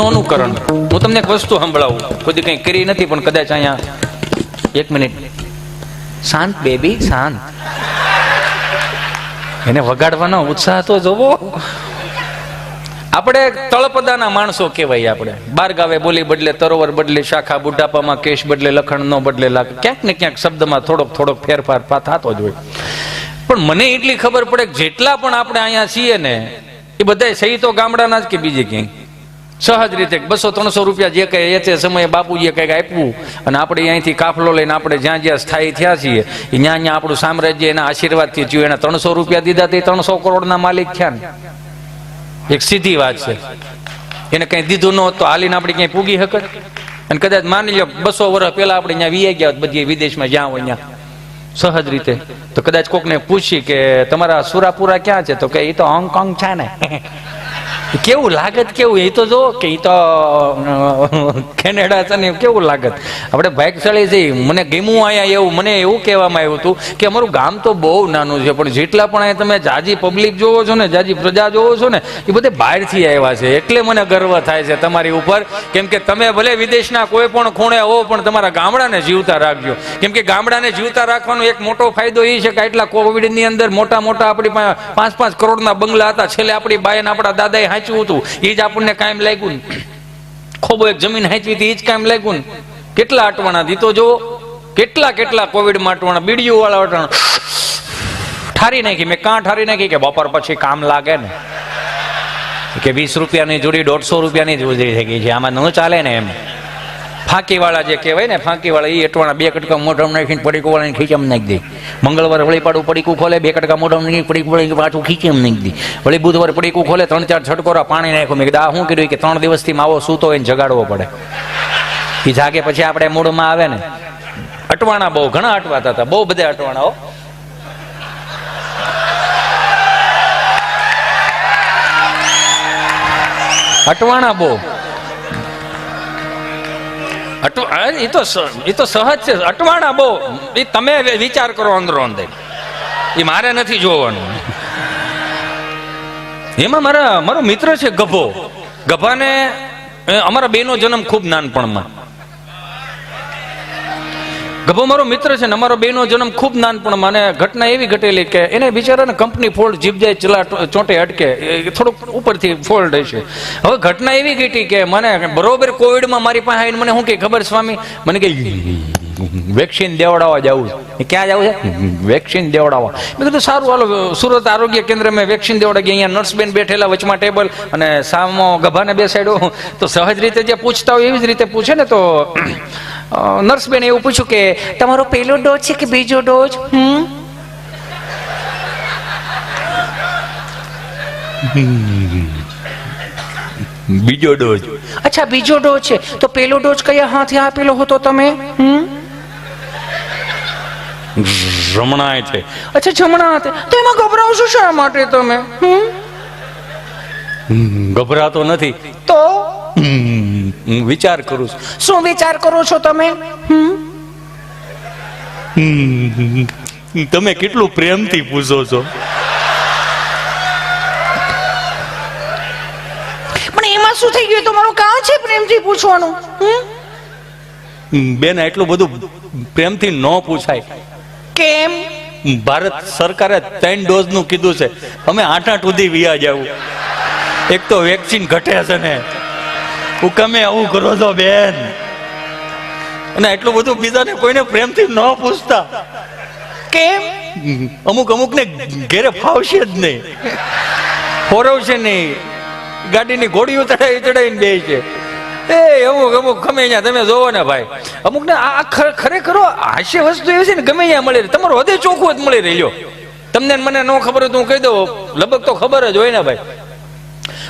અનુકરણ. હું તમને એક વસ્તુ સંભળાવું, કોઈ કંઈ કરી નથી પણ કદાચ અહીંયા 1 મિનિટ શાંત બેબી શાંત, એને વગાડવાનો ઉત્સાહ તો જોવો. આપણે તળપદાના માણસો કહેવાય. આપણે બાર ગાવે બોલી બદલે તરોવર બદલે શાખા, બુઢાપામાં કેશ બદલે લખણ ન બદલે લાખ. ક્યાંક ને ક્યાંક શબ્દમાં થોડોક ફેરફાર થતો જ હોય. પણ મને એટલી ખબર પડે કે જેટલા પણ આપણે અહીંયા છીએ ને એ બધા સહી તો ગામડાના જ કે બીજે ક્યાંય સહજ રીતે 200-300 રૂપિયા જે કઈ એ તે સમયે બાપુજીએ કંઈક આપ્યું અને આપણે અહીંથી કાફલો લઈને આપણે જ્યાં જ્યાં સ્થાયી થયા છીએ એ ત્યાં આપણું સામ્રાજ્ય એના આશીર્વાદથી થયું. એને 300 રૂપિયા દીધા તે 300 કરોડના માલિક થયા ને. એક સીધી વાત છે. એને કઈ દીધું ન હોત તો હાલીને આપણે ક્યાંય પૂગી શકત. અને કદાચ માની લો 200 વર્ષ પહેલા આપણે ત્યાં વી ગયા હોત બધી વિદેશમાં જ્યાં હોય ત્યાં સહજ રીતે, તો કદાચ કોકને પૂછી કે તમારા સુરાપુરા ક્યાં છે, તો કે એ તો હોંગકોંગ છે ને. કેવું લાગત, કેવું એ તો જો કે એ તો કેનેડા છે ને, કેવું લાગત. આપણે ભાગશાળી છીએ. મને ગમ્યું અહીંયા એવું, મને એવું કહેવામાં આવ્યું હતું કે અમારું ગામ તો બહુ નાનું છે પણ જેટલા પણ અહીંયા તમે જાજી પબ્લિક જોવો છો ને, જાજી પ્રજા જોવો છો ને, એ બધે બહારથી આવ્યા છે. એટલે મને ગર્વ થાય છે તમારી ઉપર. કેમ કે તમે ભલે વિદેશના કોઈ પણ ખૂણે હો પણ તમારા ગામડાને જીવતા રાખજો. કેમ કે ગામડાને જીવતા રાખવાનો એક મોટો ફાયદો એ છે કે આટલા કોવિડની અંદર મોટા આપણી પાસે 5-5 કરોડના બંગલા હતા. છેલ્લે આપણી બાયન આપણા દાદાએ હાંચ્યું હતું, એ જ આપણને કાયમ લાગ્યું. ખોબો એક જમીન હાંચવી હતી, એ જ કાયમ લાગ્યું. કેટલા અટવાણા દીતો જો, કેટલા કોવિડમાં અટવાણા, બીડીયું વાળા અટવાણા ઠારી નાખી. મેં કાં ઠારી નાખી કે બપોર પછી કામ લાગે ને, કે 20 રૂપિયાની જોડી 150 રૂપિયાની જોડી થઈ ગઈ છે, આમાં ન ચાલે ને એમ. ફાંકી વાળા જે કહેવાય ને, ફાંકી વાળા એ અટવાણા 2 કટકા મોઢામાં નાખીને પડીકું વાળાને ખીચમ નાખી દે. મંગળવારે વળી પાડું પડીકું ખોલે, 2 કટકા મોઢામાં નાખી પડીકું પાછું ખીચમ નાખી દે. વળી બુધવારે પડીકું ખોલે, 3-4 છટકોરા પાણી નાખ્યું. મેં કીધું આ શું કર્યું કે 3 દિવસથી માવો સૂતો હોય ને જગાડવો પડે. એ જાગે પછી આપણે મૂળમાં આવે ને. અટવાણા બહુ ઘણા અટવાતા હતા, બહુ બધા અટવાણાઓ. અટવાણા બહુ એ તો સહજ છે. અટવાણા બહુ એ તમે વિચાર કરો અંદરો અંદર, એ મારે નથી જોવાનું. એમાં મારો મિત્ર છે ગભો. ગભાને અમારા બેનો જન્મ ખૂબ નાનપણમાં. ગભો મારો મિત્ર છે ને, અમારો બેનો જન્મ ખૂબ નાનપણમાં. અને ઘટના એવી ઘટેલી કે એને બિચારાને કંપની ફોલ્ડ જીભ જાય ચલા ચોંટે અટકે, થોડુંક ઉપરથી ફોલ્ડ હશે. હવે ઘટના એવી ઘટી કે મને બરોબર કોવિડમાં મારી પાસે આવીને મને શું કે ખબર સ્વામી, મને કે વેક્સિન દેવડાવવા જવું છે. ક્યાં જવું છે? વેક્સિન દેવડાવવા. મેં કીધું સારું હાલો સુરત આરોગ્ય કેન્દ્ર મેં વેક્સિન દેવડાવી. અહીંયા નર્સબેન બેઠેલા વચમાં ટેબલ અને સામો ગભાને બેસાડ્યો. તો સહજ રીતે જે પૂછતા હોય એવી જ રીતે પૂછે ને. તો નર્સબેન એવું પૂછ્યું કે તમારો પહેલો ડોઝ છે કે બીજો ડોઝ? બીજો ડોઝ. અચ્છા બીજો ડોઝ છે, તો પહેલો ડોઝ કયા હાથે આપેલો હતો તમે? જમણા હાથે. અચ્છા જમણા હાથે. તો એમાં ગભરાવશો શા માટે તમે? ગભરાતો નથી તો વિચાર કરું છું. શું વિચાર કરો છો તમે? તમે કેટલું પ્રેમથી પૂછો છો. પણ એમાં શું થઈ ગયું? તમારું કામ છે પ્રેમથી પૂછવાનું. બેન એટલું બધું પ્રેમથી ન પૂછાય. કેમ? ભારત સરકારે 3 ડોઝ નું કીધું છે, અમે 8 સુધી વિયા જવું. એક તો વેક્સિન ઘટે છે ને, હુકમે આવું કરો છો બેન. અને એટલું બધું બીજાને કોઈને પ્રેમથી ન પૂછતા. કેમ? અમુક ને ઘેરે ફાવશે જ નહીં, ફોરવશે નહીં, ગાડીની ઘોડીઓ ચડાવીને બે છે. એ અમુક ગમે ત્યાં તમે જોવો ને ભાઈ, અમુક ને આ ખરેખર હાસ્ય વસ્તુ એવી છે ને, ગમે ત્યાં મળે. તમારું હૃદય ચોખ્ખું જ મળી રહ્યો. તમને મને ન ખબર હોય તો હું કહી દઉં, લગભગ તો ખબર જ હોય ને ભાઈ.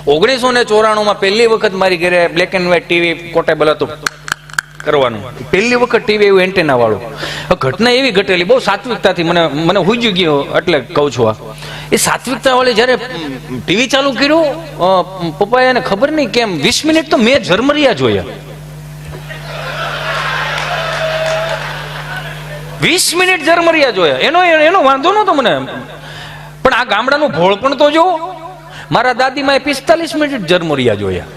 1994 પહેલી વખત મારી ઘરે black and white TV portable હતું કરવાનું. પહેલી વખત ટીવી એવું એન્ટેના વાળું. ઘટના એવી ઘટેલી બહુ સાત્વિકતાથી, મને હુજી ગયો એટલે કહું છું. આ એ સાત્વિકતા વાળી જયારે ટીવી ચાલુ કર્યું, પપ્પાએ એને ખબર નહીં કેમ 20 મિનિટ તો મેં ઝરમરિયા જોયા. 20 મિનિટ ઝરમરિયા જોયા. એનો વાંધો નતો મને, પણ આ ગામડાનું ભોળ પણ તો જો. મારા દાદીમાએ 45 મિનિટ ઝરમરિયા જોયા.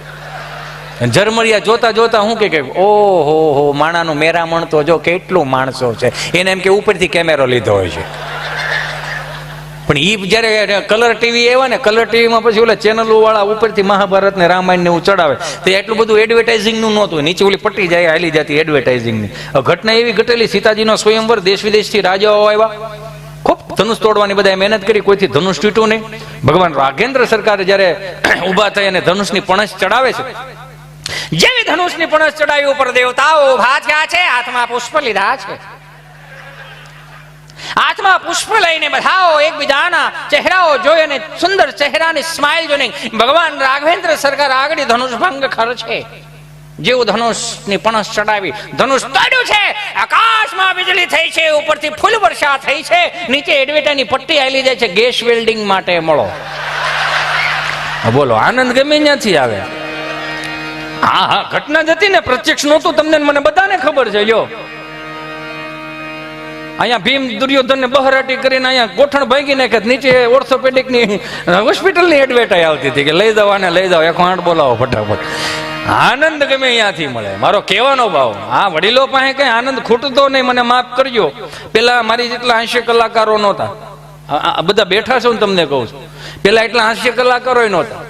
ઝરમરિયા જોતા જોતા હું કે ઓહો હો માણાનું મેરામણ તો જો કેટલું માણસો છે, એને એમ કે ઉપરથી કેમેરો લીધો હોય છે. પણ ઈ જયારે કલર ટીવી આવ્યા ને, કલર ટીવીમાં પછી ઓલા ચેનલો વાળા ઉપરથી મહાભારત ને રામાયણ ને એવું ચડાવે, તો એટલું બધું એડવર્ટાઇઝિંગ નું નહોતું, નીચે ઓલી પટ્ટી જાય હાલી જતી એડવર્ટાઇઝિંગ ની. ઘટના એવી ઘટેલી, સીતાજીનો સ્વયંવર, દેશ વિદેશથી રાજાઓ આવ્યા, ખૂબ ધનુષ તોડવાની બધા મહેનત કરી, કોઈથી ધનુષ તૂટ્યું નહીં. ભગવાન રાઘેન્દ્ર સરકાર જયારે ઉભા થઈ અને ધનુષની પણસ ચડાવે છે, જેવી ધનુષની પણસ ચડાવી ઉપર દેવતાઓ ઉભા થયા છે, હાથમાં પુષ્પ લીધા છે. હાથમાં પુષ્પ લઈને બધાઓ એકબીજાના ચહેરાઓ જોઈ અને સુંદર ચહેરાની સ્માઇલ જોઈને ભગવાન રાઘવેન્દ્ર સરકાર આગળ ધનુષ ભંગ ખર્ચે. જેવું ધનુષની પણસ ચડાવી, ધનુષ તોડ્યું છે, આકાશમાં વીજળી થઈ છે, ઉપરથી ફૂલ વર્ષા થઈ છે, નીચે એડવેટાની પટ્ટી આલી જાય છે, ગેસ વેલ્ડિંગ માટે મળો. બોલો આનંદ ગમે ત્યાંથી આવે. હા હા, ઘટના જ હતી ને, પ્રત્યક્ષ નહોતું, તમને મને બધાને ખબર છે. જો અહીંયા ભીમ દુર્યોધન ને બહરાટી કરીને અહીંયા ગોઠણ ભાગી નાખે, નીચે ઓર્થોપેડિક ની હોસ્પિટલ ની એડવર્ટાઈઝ આવતી હતી કે લઈ જાવ આને લઈ જાવ, 108 બોલાવો ફટાફટ. આનંદ ગમે અહીંયાથી મળે, મારો કહેવાનો ભાવ. આ વડીલો પાસે કઈ આનંદ ખૂટતો નહીં, મને માફ કરજો. પેલા મારી જેટલા હાસ્ય કલાકારો નહોતા, બધા બેઠા છો ને તમને કહું છું, પેલા એટલા હાસ્ય કલાકારો નહોતા,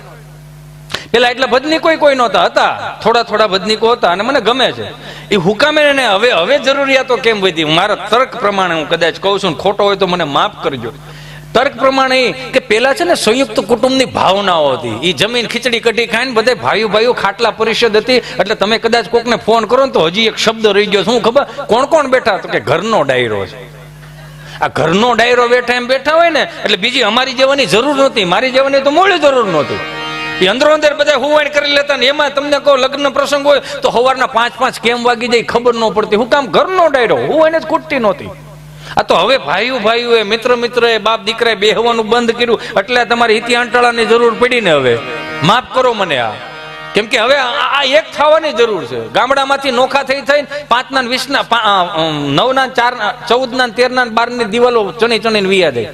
પેલા એટલા ભજનીકો કોઈ નહોતા, હતા થોડા થોડા ભજનીકો હતા, અને મને ગમે છે એ હુકામે ને. હવે જરૂરિયાતો કેમ વધી, મારા તર્ક પ્રમાણે હું કદાચ કહું છું, ખોટો હોય તો મને માફ કરજો. તર્ક પ્રમાણે એ કે પેલા છે ને સંયુક્ત કુટુંબની ભાવનાઓ હતી, એ જમીન ખીચડી કઢી ખાઈને બધા ભાઈઓ ખાટલા પરિષદ હતી. એટલે તમે કદાચ કોકને ફોન કરો ને તો હજી એક શબ્દ રહી ગયો, શું ખબર? કોણ કોણ બેઠા? તો કે ઘરનો ડાયરો છે. આ ઘરનો ડાયરો બેઠા એમ બેઠા હોય ને, એટલે બીજી અમારી જવાની જરૂર નહોતી, મારી જવાની તો મોડી જરૂર નહોતી. એ અંદરો અંદર બધા હુવાણ કરી લેતા ને. એમાં તમને કહો લગ્ન પ્રસંગ હોય તો સવારના 5 કેમ વાગી જાય ખબર ન પડતી. હું કામ? ઘરનો ડાયરો હુવાઈને જ ખૂટતી નહોતી. આ તો હવે ભાઈઓ મિત્ર બાપ દીકરાએ બેહવાનું બંધ કર્યું, એટલે તમારી હિતી અંટાળાની જરૂર પડી ને. હવે માફ કરો મને આ, કેમ કે હવે આ એક થવાની જરૂર છે. ગામડામાંથી નોખા થઈ 5 ના 20 ના 9 ના 4 14 ના 13 ના 12 ની દિવાલો ચણીને વિયા જાય.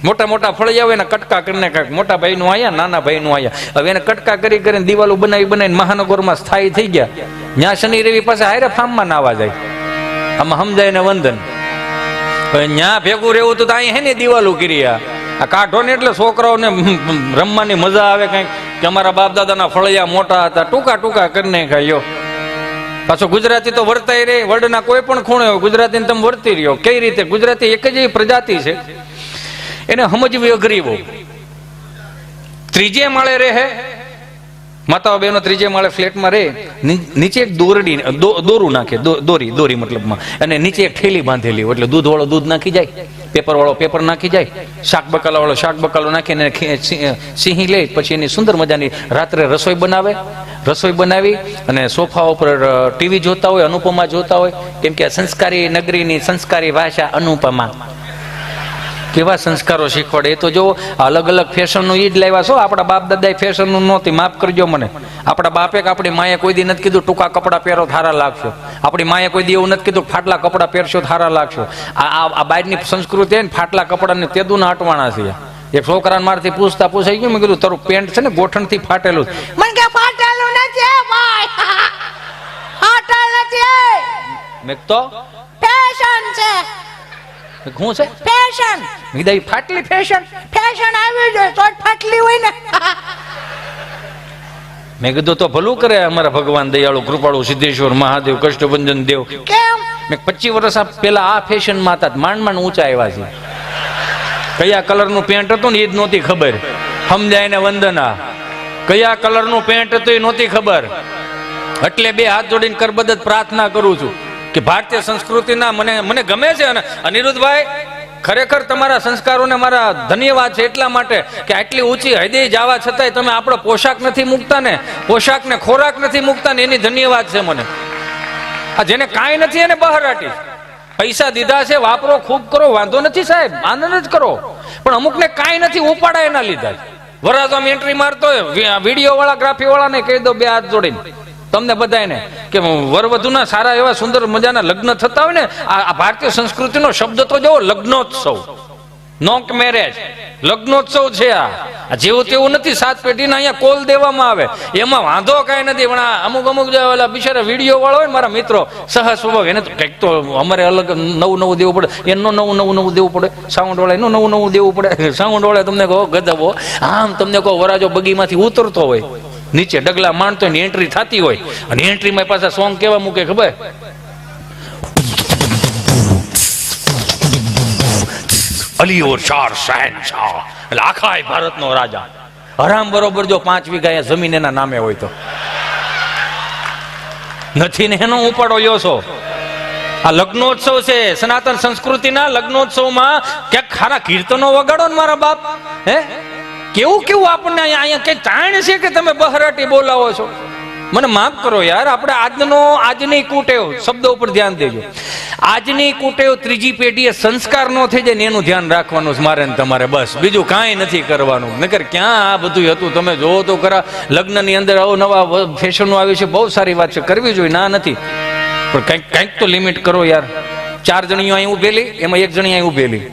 મોટા ફળિયા હોય ને કટકા કરીને કાંઈક મોટા ભાઈ નું આયા, નાના ભાઈ નું આયા. હવે એને કટકા કરીને દિવાલો બનાવીને મહાનગરમાં સ્થાયી થઈ ગયા. ત્યાં શનિ રવિ પાસે હારે ફાર્મમાં નાવા જાય. આમાં સમજાય ને વંદન. ત્યાં ભેગું રહેવું તો અહીં હે ને દિવાલો કરી આ કાઢો ને, એટલે છોકરાઓને રમવાની મજા આવે. કઈક કે અમારા બાપ દાદાના ફળિયા મોટા હતા, ટૂંકા કરીને ખાયો. પાછો ગુજરાતી તો વર્તાય રે, વર્લ્ડના કોઈ પણ ખૂણે હોય ગુજરાતી તમે વર્તી રહ્યો. કઈ રીતે? ગુજરાતી એક જ એવી પ્રજાતિ છે, એને સમજવી અઘરી બહુ. ત્રીજે માળે રહે, માતાઓ બહેનો ત્રીજે માળે ફ્લેટમાં રહે, નીચે એક દોરું નાખે, દોરી મતલબમાં, અને નીચે એક ઠેલી બાંધેલી હોય, એટલે દૂધ વાળો દૂધ નાખી જાય, પેપર વાળો પેપર નાખી જાય, શાક બકાલા વાળો શાક બકાલો નાખીને સિંહી લે. પછી એની સુંદર મજાની રાત્રે રસોઈ બનાવી અને સોફા ઉપર ટીવી જોતા હોય, અનુપમા જોતા હોય. કેમ કે સંસ્કારી નગરીની સંસ્કારી ભાષા અનુપમા. કેવા સંસ્કારો શીખવાડે એ તો જો. અલગ અલગ ફેશનનું ઈ જ લાવ્યા છો. આપણા બાપ દાદા ફેશનનું નહોતી, માફ કરજો મને. આપણા બાપે કે આપણી માએ કોઈ દી નથી કીધું ટૂંકા કપડાં પહેરો થારા લાગશો. આપણી માએ કોઈ દી એવું નથી કીધું ફાટલા કપડાં પહેરશો થારા લાગશો. આ બહારની સંસ્કૃતિ ને ફાટલા કપડાને તેદુના અટવાણા છે. એક છોકરાને મારથી પૂછાઈ ગયું, મેં કીધું તારું પેન્ટ છે ને ગોઠણથી ફાટેલું. મને કે ફાટેલું નથી ભાઈ, ફાટેલું નથી. મેં તો ફેશન છે. શું છે? ફેશન. મેં ફાટલી ફેશન આવી જાય તો ફાટલી હોય ને. મેં કીધું તો ભલું કરે અમારા ભગવાન દયાળુ કૃપાળુ સિદ્ધેશ્વર મહાદેવ કષ્ટભંજન દેવ. કેમ? મેં 25 વર્ષ પેલા આ ફેશન માં હતા, માંડ ઊંચા આવ્યા છે. કયા કલર નું પેન્ટ હતું ને એ જ નહોતી ખબર. સમજાય ને વંદના. કયા કલર નું પેન્ટ હતું એ નહોતી ખબર. એટલે 2 હાથ જોડીને કરબદ્ધ પ્રાર્થના કરું છું કે ભારતીય સંસ્કૃતિના મને ગમે છે. અને અનિરુદ્ધભાઈ, ખરેખર તમારા સંસ્કારોને મારા ધન્યવાદ છે એટલા માટે કે આટલી ઊંચી હૃદય જવા છતાંય તમે આપણો પોશાક નથી મૂકતા ને, પોશાકને ખોરાક નથી મૂકતા ને, એની ધન્યવાદ છે મને. આ જેને કાંઈ નથી એને બહારાટી. પૈસા દીધા છે વાપરો, ખૂબ કરો, વાંધો નથી સાહેબ, આનંદ જ કરો. પણ અમુકને કાંઈ નથી, ઉપાડા એના લીધા. વરાજામાં એન્ટ્રી મારતો હોય, વિડીયો વાળા ગ્રાફી વાળાને કહી દો 2 હાથ જોડીને તમને બધાને કે વરવધુના સારા એવા સુંદર મજાના લગ્ન થતા હોય ને, આ ભારતીય સંસ્કૃતિનો શબ્દ તો જો લગ્નોત્સવ, નોટ મેરેજ. લગ્નોત્સવ છે આ જેવું તેવું નથી. 7 પેઢીના અહીંયા કોલ દેવામાં આવે, એમાં વાંધો કાંઈ નથી. પણ અમુક અમુક જે ઓલા બિચારા વિડીયો વાળો હોય ને મારા મિત્રો સહ સ્વભાવ, એને તો કંઈક તો અમારે અલગ નવું દેવું પડે, એનું નવું દેવું પડે, સાઉન્ડ વાળા એનું નવું દેવું પડે. સાઉન્ડ વાળા તમને કહો ગધવો, આમ તમને કહો વરાજો બગીમાંથી ઉતરતો હોય, નીચે ડગલા માંડતો હોય, એન્ટ્રી થતી હોય, અને એન્ટ્રીમાં પાછા સોંગ કેવા મૂકે ખબર, અલી ઓર ચાર શહેનશાહ, એટલે આખા ભારતનો રાજા. હરામ બરોબર જો 5 વીઘા જમીન એના નામે હોય તો નથી ને એનો ઉપાડો લ્યો છો. આ લગ્નોત્સવ છે, સનાતન સંસ્કૃતિના લગ્નોત્સવમાં ક્યાંક ખારા કીર્તનો વગાડો ને મારા બાપ. હે કેવું કેવું આપણને અહીંયા કઈ તાણ છે કે તમે બહરાટી બોલાવો છો? મને માફ કરો યાર, આપણે આજની કુટેવ શબ્દો ઉપર ધ્યાન દેજો. આજની કુટેવ ત્રીજી પેઢીએ સંસ્કાર નો થઈ જાય ને એનું ધ્યાન રાખવાનું મારે ને તમારે, બસ બીજું કાંઈ નથી કરવાનું. નકર ક્યાં આ બધું હતું તમે જોવો તો ખરા. લગ્નની અંદર અવનવા ફેશનો આવી છે, બહુ સારી વાત છે, કરવી જોઈએ, ના નથી, પણ કંઈક તો લિમિટ કરો યાર. 4 જણીઓ અહીં ઉભેલી, એમાં 1 જણી અહીં ઉભેલી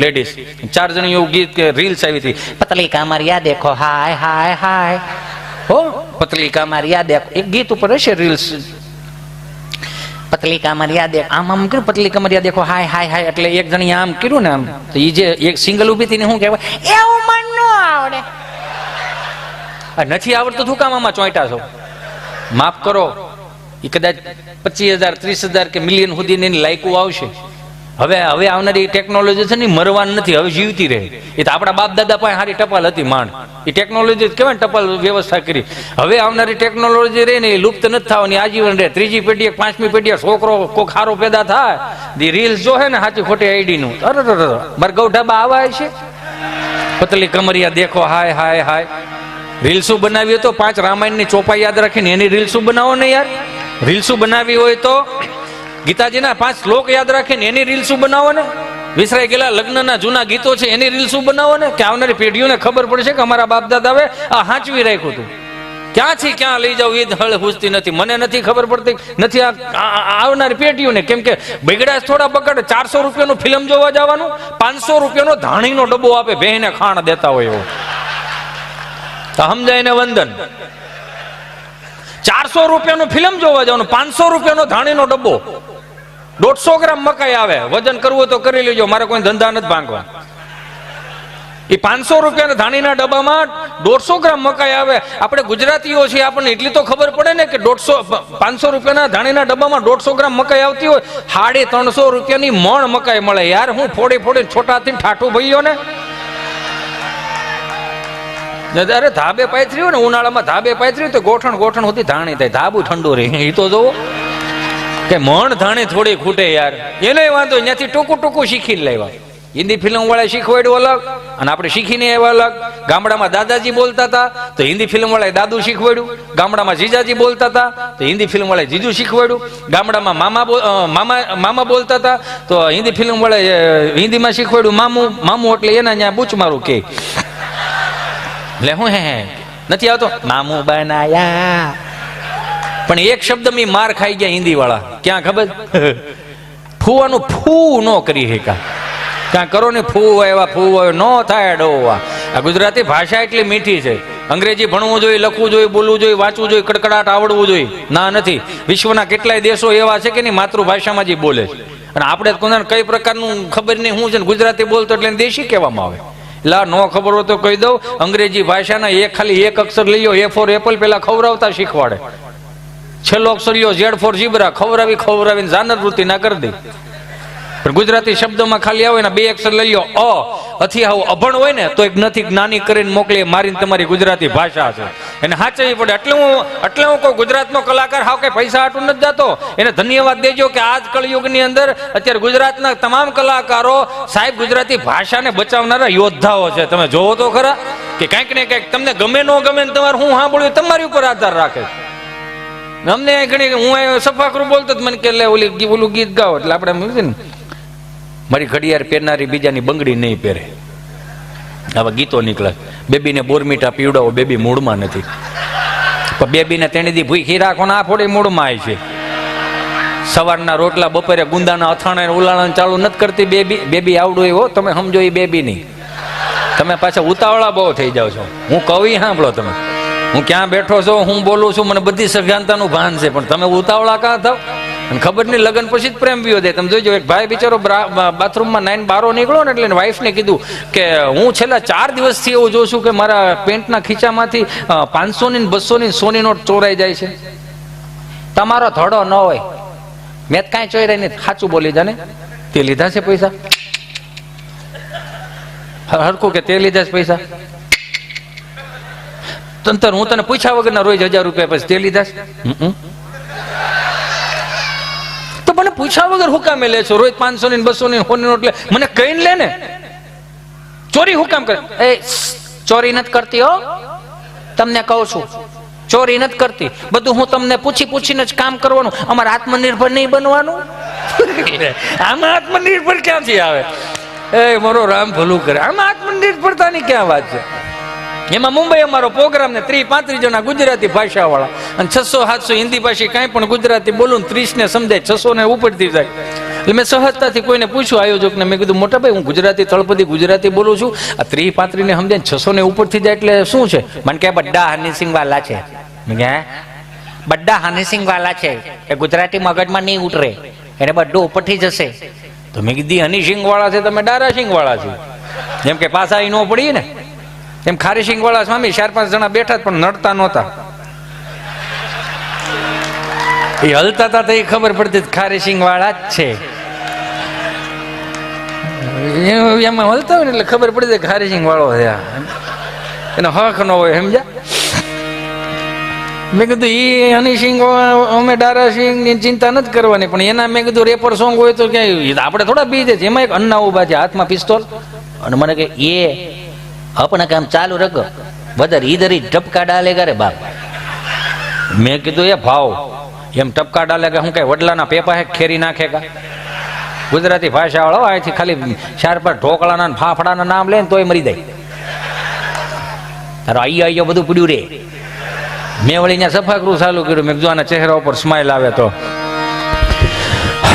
લેડીઝ, 4 જણીઓ ગીત કે રીલ્સ આવી હતી, પતલી કામરિયા દેખો હાય હાય હાય, હો પતલી કામરિયા દેખો, એક ગીત ઉપર હશે રીલ્સ, પતલી કામરિયા દેખ, આમ કર્યું, પતલી કામરિયા દેખો હાય હાય હાય, એટલે 1 જણી આમ કર્યું ને આમ, તો એ જે એક સિંગલ ઉભી હતી ને શું કહેવાય, એવું મન ન આવડે. નથી આવડતું શું કામ આમાં ચોંટા છો? માફ કરો, એ કદાચ 25,000 30,000 કે મિલિયન સુધીની લાયકું આવશે. હવે આવનારી ટેકનોલોજી છે ને મરવાનું નથી, હવે જીવતી રહે. એ તો આપણા બાપ દાદા પાસે સારી ટપાલ હતી માંડ, એ ટેકનોલોજી કેવાય ને ટપાલ વ્યવસ્થા કરી. હવે આવનારી ટેકનોલોજી રહે ને એ લુપ્ત નથી થવાની, આજીવન રહે. 3જી પેઢીએ 5મી પેઢીએ છોકરો કોઈક સારો પેદા થાય, રીલ્સ જો હે ને સાચી ખોટી આઈડી નું, અરે મારા ગૌઢાબા આવા છે, પતલી કમરિયા દેખો હાય હાય હાય. રીલ્સો બનાવી હોય તો 5 રામાયણની ચોપાઈ યાદ રાખીને એની રીલ્સો બનાવો ને યાર. રીલ્સો બનાવી હોય તો ગીતાજીના 5 શ્લોક યાદ રાખીને એની રીલ્સો બનાવો ને. વિસરાઈ ગયેલા લગ્નના જૂના ગીતો છે એની રીલ્સો બનાવો ને, કે આવનારી પેઢીઓને ખબર પડશે કે અમારા બાપ દાદાએ આ હાંચવી રાખ્યું હતું. ક્યાંથી ક્યાં લઈ જાવ એ હળ પૂછતી નથી, મને નથી ખબર પડતી નથી આવનારી પેઢીઓને. કેમ કે બગડા થોડા બગડે. 400 રૂપિયાનું ફિલ્મ જોવા જવાનું, 500 રૂપિયાનો ધાણીનો ડબ્બો આપે, બહેને ખાણ દેતા હોય એવો. સમજાય ને વંદન. 400 રૂપિયાનું ફિલ્મ જોવા જવાનું, 500 રૂપિયાનો ધાણીનો ડબ્બો, 150 ગ્રામ મકાઈ આવે. વજન કરવું તો કરી લેજો, મારે કોઈ ધંધા નથી ભાંગવા. એ 500 રૂપિયાના ધાણીના ડબ્બામાં 150 ગ્રામ મકાઈ આવે. આપણે ગુજરાતીઓ છીએ, આપણને એટલી તો ખબર પડે ને કે 500 રૂપિયાના ધાણીના ડબ્બામાં 150 ગ્રામ મકાઈ આવતી હોય. 350 રૂપિયાની મણ મકાઈ મળે યાર. હું ફોડી છોટાથી ઠાઠું ભાઈઓ ને. અરે ધાબે પાથરી હોય ને ઉનાળામાં, ધાબે પાથરી તો ગોઠણ સુધી ધાણી થાય, ધાબુ ઠંડુ રહે. એ તો જોવો કે મણ ધાણી થોડી ખૂટે યાર. એને વાંધો ત્યાંથી ટૂંકું શીખીને લાવ્યા. હિન્દી ફિલ્મ વાળા શીખવાડ્યું અલગ, અને આપણે શીખીને આવ્યા અલગ. ગામડામાં દાદાજી બોલતા હતા તો હિન્દી ફિલ્મ વાળાએ દાદુ શીખવાડ્યું. ગામડામાં જીજાજી બોલતા હતા તો હિન્દી ફિલ્મ વાળાએ જીજુ શીખવાડ્યું. ગામડામાં મામા બોલતા હતા તો હિન્દી ફિલ્મ વાળાએ હિન્દીમાં શીખવાડ્યું મામું એટલે એના ત્યાં બૂચ મારું કે. એટલે હું હે નથી આવતો મામુ બનાયા, પણ એક શબ્દ મેં માર ખાઈ ગયા હિન્દી વાળા. ક્યાં ખબર? ફૂવાનું ફૂ ન કરી શકા. ક્યાં કરો ને ફૂ આવ્યો ન થાય ડોવા. આ ગુજરાતી ભાષા એટલી મીઠી છે. અંગ્રેજી ભણવું જોઈએ, લખવું જોઈએ, બોલવું જોઈએ, વાંચવું જોઈએ, કડકડાટ આવડવું જોઈએ. ના નથી. વિશ્વના કેટલાય દેશો એવા છે કે નહીં માતૃભાષામાં જ બોલે છે. અને આપણે કોને કઈ પ્રકારનું ખબર નહીં શું છે, ગુજરાતી બોલતો એટલે દેશી કહેવામાં આવે. લા નો ખબર હોય તો કહી દઉં, અંગ્રેજી ભાષાના ખાલી એક અક્ષર લઈ લો, A ફોર એપલ પેલા ખવડાવતા શીખવાડે. છેલ્લો અક્ષર લ્યો Z ફોર ઝીબ્રા, ખવડાવીને જાનર વૃત્તિ ના કરી દે. પણ ગુજરાતી શબ્દમાં ખાલી આવે ને 2 અક્ષર લઈ લો, અથી આવું અભણ હોય ને તો એક નથી જ્ઞાની કરીને મોકલી મારીને તમારી ગુજરાતી ભાષા છે એને સાચવવી પડે. એટલે હું કહું ગુજરાતનો કલાકાર હાવ કઈ પૈસા હાટું નથી જતો. એને ધન્યવાદ દેજો કે આજ કળયુગની અંદર અત્યારે ગુજરાતના તમામ કલાકારો સાહેબ ગુજરાતી ભાષાને બચાવનારા યોદ્ધાઓ છે. તમે જોવો તો ખરા કે કંઈક ને કંઈક તમને ગમે ન ગમે ને તમારે હું સાંભળ્યું તમારી ઉપર આધાર રાખે. અમને ઘણી હું સફાકરું બોલતો મને કે ઓલું ગીત ગાઓ એટલે આપણે ને મારી ઘડિયાળ પહેરનારી બીજાની બંગડી નહીં પહેરે. આવા ગીતો નીકળે. બેબીને બોરમીટા પીવડાવો, બેબી મૂળમાં નથી. પણ બેબીને તેણી દી ભૂખી રાખો ને આ ફોડી મૂળમાં આવી છે. સવારના રોટલા બપોરે ગુંદાના અથાણા ઉલાળા ચાલુ નથી કરતી બેબી. બેબી આવડું એવો તમે સમજો એ બેબી નહીં. તમે પાછા ઉતાવળા બહુ થઈ જાવ છો. હું કવિ સાંભળો તમે, હું ક્યાં બેઠો છો, હું બોલું છું, મને બધી સભાનતાનું ભાન છે, પણ તમે ઉતાવળા કાં થાવ? અને ખબર નહીં લગ્ન પછી જ પ્રેમ વિયો દે. તમે જોઈજો, એક ભાઈ બિચારો બાથરૂમમાં નાઈને બારો નીકળો ને એટલે વાઈફને કીધું કે હું છેલ્લા 4 દિવસથી એવું જોઉં છું કે મારા પેન્ટના ખીચામાંથી 500 ની 200 ની સોની નોટ ચોરાઈ જાય છે. તમારો ધડો ન હોય, મેં કાંઈ ચોરાઈ નહીં, સાચું બોલી જાને. તે લીધા છે પૈસા? હરખું કે તે લીધા છે પૈસા? તંતર હું તને પૂછ્યા વગરના રોજ 1000 રૂપિયા પછી તે લીધા છે? તો મને પૂછ્યા વગર હું કામ લે છો? રોજ 500 ની 200 ની સોની નોટ લે, મને કહીને લે ને. ચોરી હું કામ કરે? એ ચોરી નથી કરતી હો, તમને કહું છું, ચોરી નથી કરતી. બધું હું તમને પૂછીને જ કામ કરવાનું. અમારે આત્મનિર્ભર નહીં બનવાનું. આમાં આત્મનિર્ભર ક્યાંથી આવે? એ મારો રામ ભલું કરે, આમાં આત્મનિર્ભરતાની ક્યાં વાત છે? એમાં મુંબઈ અમારો પ્રોગ્રામ ને 30-35 જણા ગુજરાતી ભાષા વાળા અને 600-700 હિન્દી ભાષી કાંઈ પણ ગુજરાતી બોલું 30 ને સમજાય, 600 ને ઉપરથી જાય. એટલે મેં સહજતાથી કોઈને પૂછ્યું આયોજકને, મેં કીધું મોટા ભાઈ હું ગુજરાતી તળપદી ગુજરાતી બોલું છું, આ 30-35 ને સમજાય 600 ને ઉપરથી જાય એટલે શું છે? મને કે બડા હનીસિંહ વાલા છે. મેં કે બડા હનીસિંહ વાલા છે એ ગુજરાતી મગજમાં નહીં ઉતરે, એને બધું ઉપરથી જશે. તો મેં કીધી હનીસિંહ વાળા છે, તમે ડારાસિંહ વાળા છો. જેમ કે પાછા ન પડી ને એમ ખારીસિંહ વાળા સ્વામી 4-5 જણા બેઠા પણ નડતા નહોતા. એ હલતા હતા તો એ ખબર પડતી ખારીસિંહ વાળા જ છે. એમાં હલતા હોય ને એટલે ખબર પડી ખારીસિંહ વાળો છે, એનો હક ન હોય, સમજ્યા? મેં કીધું એ હનીસિંહ અમે ડારાસિંહ ની ચિંતા નથી કરવાની, પણ એના મેં કીધું રેપર સોંગ હોય તો ક્યાંય આપણે થોડા બીજે છે. એમાં એક અન્ના ઉભા છે, હાથમાં પિસ્તોલ, અને મને કે એ अपना काम चालू रखो, बदर इधर ही टपका डालेगा रे बाप. मैं कीधु ये भाव एम टपका डालेगा हूँ कई वडलाना पेपा है खेरी नाखेगा? गुजराती भाषा वाળો અહીંથી ખાલી 4-5 ઢોકળાના ફાફડાના નામ લે ને તોય મરી જાય. તારો આયો બધું પડ્યું રે. મેં વળી ત્યાં સફાકરું ચાલુ કર્યું. મેં કીધું આના ચહેરા ઉપર સ્માઈલ આવે તો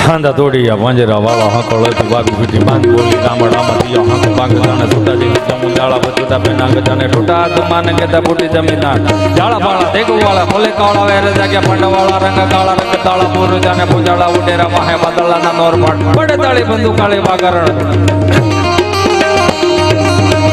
ખાંધા તોડિયા પાંજરા વાળા હકળ હતી બાગુ પીટી માંગ બોલી ગામડામાં દિયા હક બાગ જાણે છૂટા જેવી જમુ જાળા બચુટા બેનાગ જાણે છૂટા હાથ માને કેતા ફૂટી જમીના જાળા બાળા દેગુ વાળા ભોલે કાળા વેરે જાગ્યા પંડવાળા રંગ કાળા રંગ તાળા પૂર જાને પૂજાળા ઉડેરા માહે બાદળાના નોર પાડ બડે તાળી બંદુ કાળી વાગરણ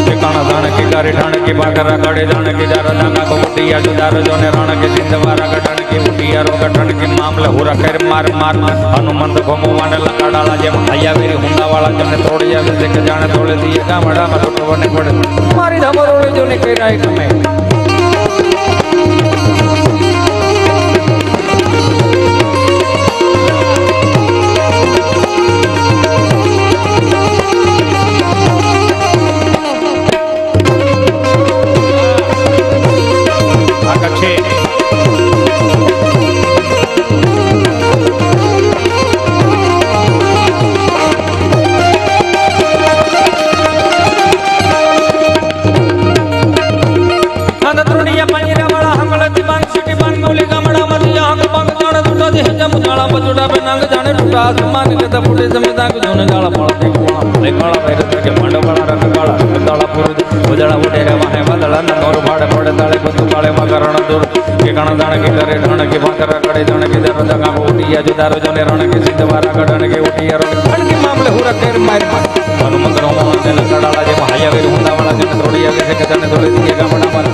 ઠેકાણા જાણે કે ગારી ઠાણે કે બાગરા કાળે જાણે કે જારા દાગા કોટિયા જુદાર જોને રણ કે સિંધવારા ગઠણ કે ઉટિયા રો ગઠણ કે મામલે હુરા ખેર માર માર હનુમંત ભમો વાને લકાડાળા જેમ આયાવીરી હુંડાવાળા જેમને તોડી આવે છે કે જાણે તોડે દીએ ગામડામાં છોટવને પડે મારી ધમરોળે જોને કઈરાય કમે आसमान के तपुटे जमीदा को जोने गाला पड़ा देख कोणा भले काला पैर के मंड बड़ा रंग काला ताला पुर उजड़ा उडेरा माहे बदला न नोर भाड़े पड़े ताले बंदू काले मकरण दूर के कण दाण के करे ढण के भाकर कड़े जण के दर जगा उटिया जुदारो जोने रण के सिद्धवारा गडण के उटिया रण कण के मामले हुरा केर मार हनुमंत रोमा जन कडाला जे महाया वीर हुंदा वाला जन तोड़ी आवे से के जन तोड़े दिए गामडा मार